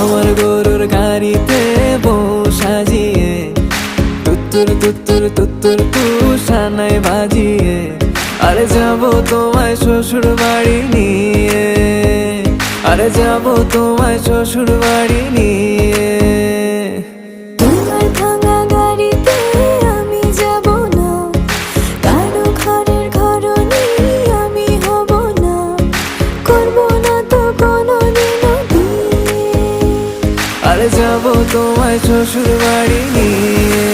আমার গরুর গাড়িতে বউ সাজিয়ে তুত্তুর তুত্তুর তুত্তুর তুষানায় বাজিয়ে আরে যাবো তোমায় শ্বশুর বাড়ি নিয়ে, আরে যাবো তোমায় শ্বশুর বাড়ি নিয়ে। তোমার ভাঙা গাড়িতে আমি যাব না, কারো ঘরের ঘরনি আমি হব না, করব না তো কোনোদিনও বিয়ে। আরে যাবো তোমায় শ্বশুর বাড়ি নিয়ে।